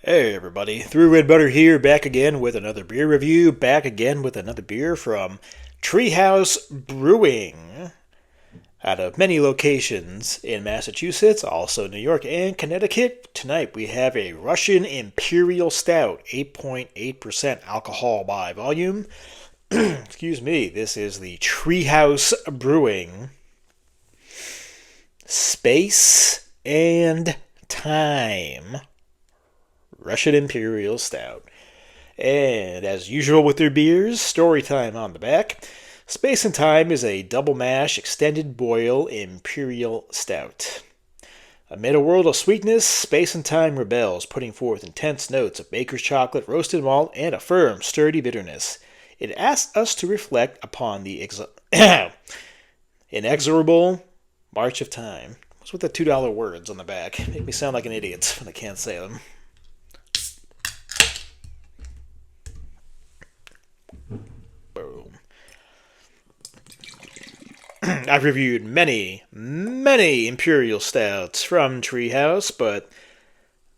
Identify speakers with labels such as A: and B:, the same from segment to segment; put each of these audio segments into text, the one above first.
A: Hey everybody, ThrewRedButter here, back again with another beer review, back again with another beer from Treehouse Brewing. Out of many locations in Massachusetts, also New York and Connecticut, tonight we have a Russian Imperial Stout, 8.8% alcohol by volume. Excuse me, this is the Treehouse Brewing Space and Time Russian Imperial Stout. And as usual with their beers, story time on the back. Space and Time is a double mash extended boil Imperial Stout. Amid a world of sweetness, Space and Time rebels, putting forth intense notes of baker's chocolate, roasted malt, and a firm, sturdy bitterness. It asks us to reflect upon the inexorable march of time. What's with the $2 words on the back? Make me sound like an idiot when I can't say them. Boom. I've reviewed many Imperial Stouts from Treehouse, but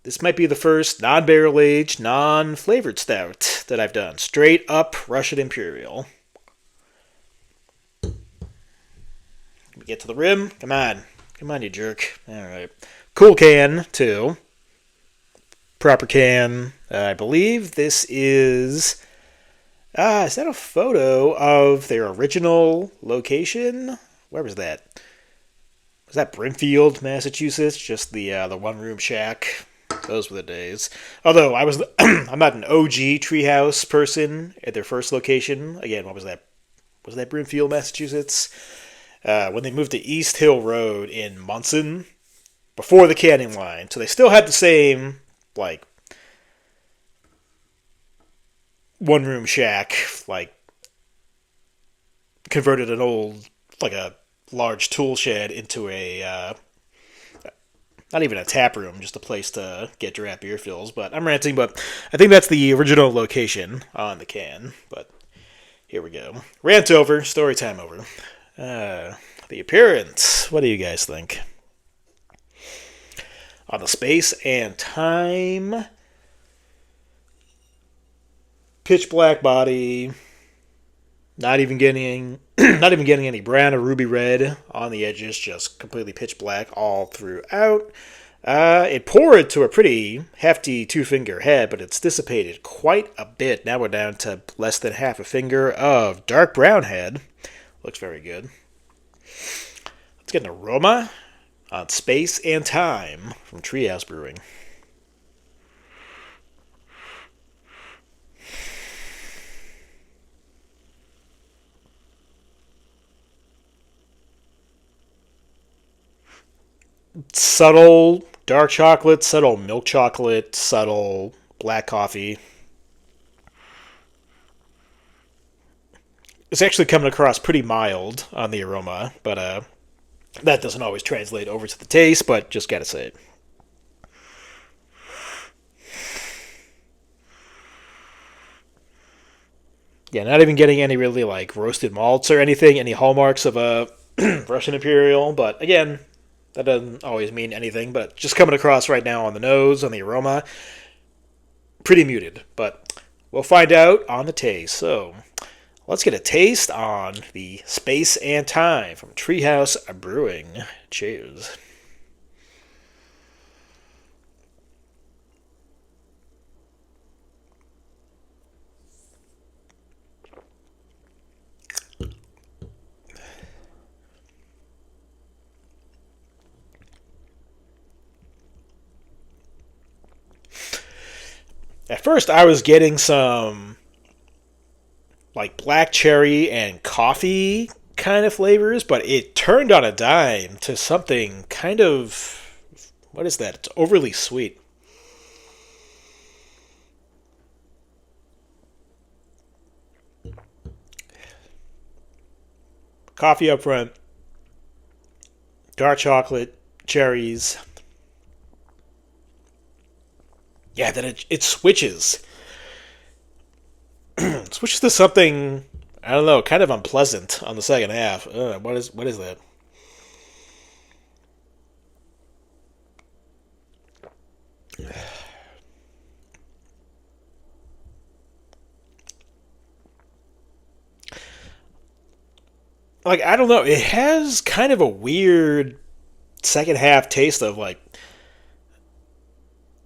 A: this might be the first non-barrel aged, non-flavored stout that I've done. Straight up Russian Imperial. Let me get to the rim. Come on, you jerk. Alright. Cool can, too. Proper can. I believe this is that a photo of their original location? Where was that? Was that Brimfield, Massachusetts? Just the one-room shack. Those were the days. Although I'm not an OG Treehouse person at their first location. Again, what was that? Was that Brimfield, Massachusetts? When they moved to East Hill Road in Munson, before the canning line. So they still had the same, one-room shack, converted an old, a large tool shed into a, not even a tap room, just a place to get draft beer fills. But I'm ranting, but I think that's the original location on the can. But here we go. Rant over, story time over. The appearance, what do you guys think? On the Space and Time, pitch black body, not even getting any brown or ruby red on the edges, just completely pitch black all throughout. It poured to a pretty hefty 2-finger head, but it's dissipated quite a bit. Now we're down to less than half a finger of dark brown head. Looks very good. Let's get an aroma on Space and Time from Treehouse Brewing. Subtle dark chocolate, subtle milk chocolate, subtle black coffee. It's actually coming across pretty mild on the aroma, but that doesn't always translate over to the taste, but just gotta say it. Yeah, not even getting any really roasted malts or anything, any hallmarks of a Russian Imperial, but again, that doesn't always mean anything, but just coming across right now on the nose, on the aroma, pretty muted. But we'll find out on the taste. So let's get a taste on the Space and Time from Treehouse Brewing. Cheers. At first, I was getting some black cherry and coffee kind of flavors, but it turned on a dime to something kind of, what is that? It's overly sweet. Coffee up front, dark chocolate, cherries. Yeah, then it switches. It switches to something, I don't know, kind of unpleasant on the second half. What is that? like, I don't know, it has kind of a weird second half taste of like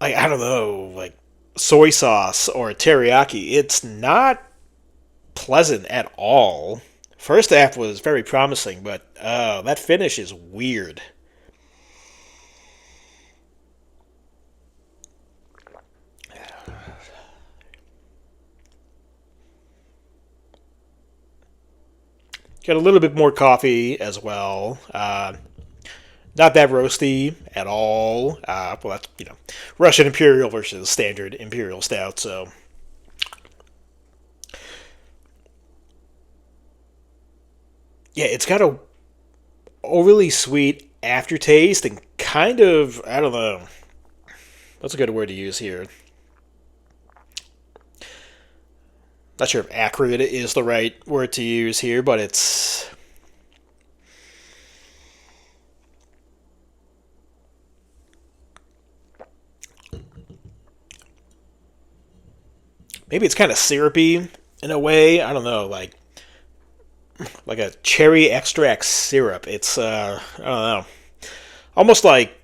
A: I don't know, like soy sauce or teriyaki. It's not pleasant at all. First half was very promising, but that finish is weird. Got a little bit more coffee as well. Not that roasty at all. Well, that's Russian Imperial versus standard Imperial Stout. So yeah, it's got a overly sweet aftertaste and kind of, I don't know. What's a good word to use here? Not sure if acrid is the right word to use here, but it's maybe it's kind of syrupy in a way. I don't know, like a cherry extract syrup. It's I don't know, almost like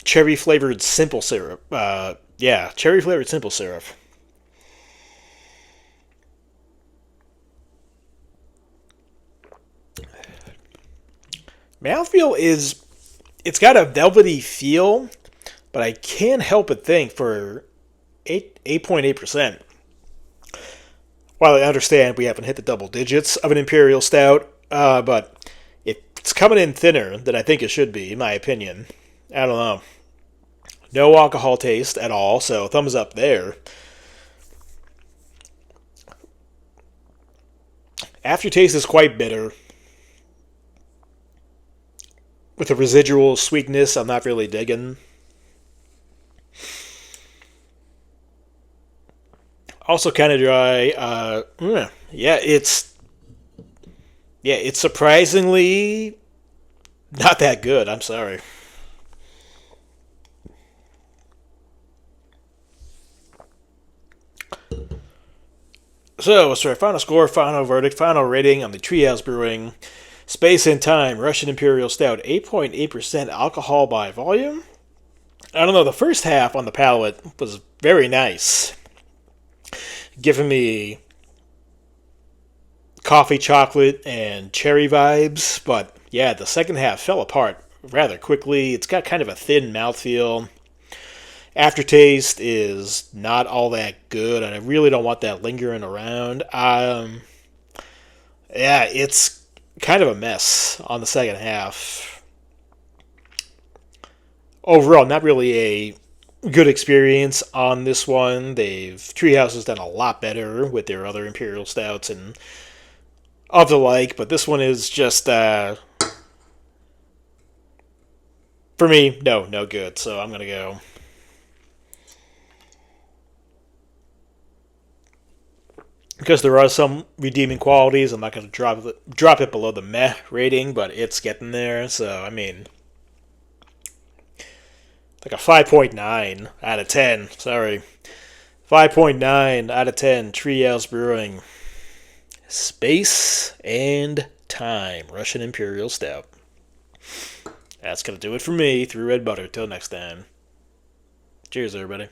A: cherry flavored simple syrup. Yeah, cherry flavored simple syrup. Mouthfeel is it's got a velvety feel, but I can't help but think for 8.8%. While I understand we haven't hit the double digits of an Imperial Stout, but it's coming in thinner than I think it should be, in my opinion. I don't know. No alcohol taste at all, so thumbs up there. Aftertaste is quite bitter, with a residual sweetness I'm not really digging. Also kind of dry. Yeah, it's surprisingly not that good. I'm sorry. So, what's our final score, final verdict, final rating on the Treehouse Brewing Space and Time Russian Imperial Stout? 8.8% alcohol by volume. I don't know. The first half on the palate was very nice, giving me coffee, chocolate, and cherry vibes. But yeah, the second half fell apart rather quickly. It's got kind of a thin mouthfeel. Aftertaste is not all that good, and I really don't want that lingering around. Yeah, it's kind of a mess on the second half. Overall, not really a good experience on this one. Treehouse has done a lot better with their other Imperial Stouts and of the like, but this one is just for me, no good. So I'm gonna go. Because there are some redeeming qualities, I'm not going to drop it below the meh rating, but it's getting there. So I mean, like a 5.9 out of 10. Sorry, 5.9 out of 10. Treehouse Brewing, Space and Time Russian Imperial Stout. That's gonna do it for me. Through Red Butter. Till next time. Cheers, everybody.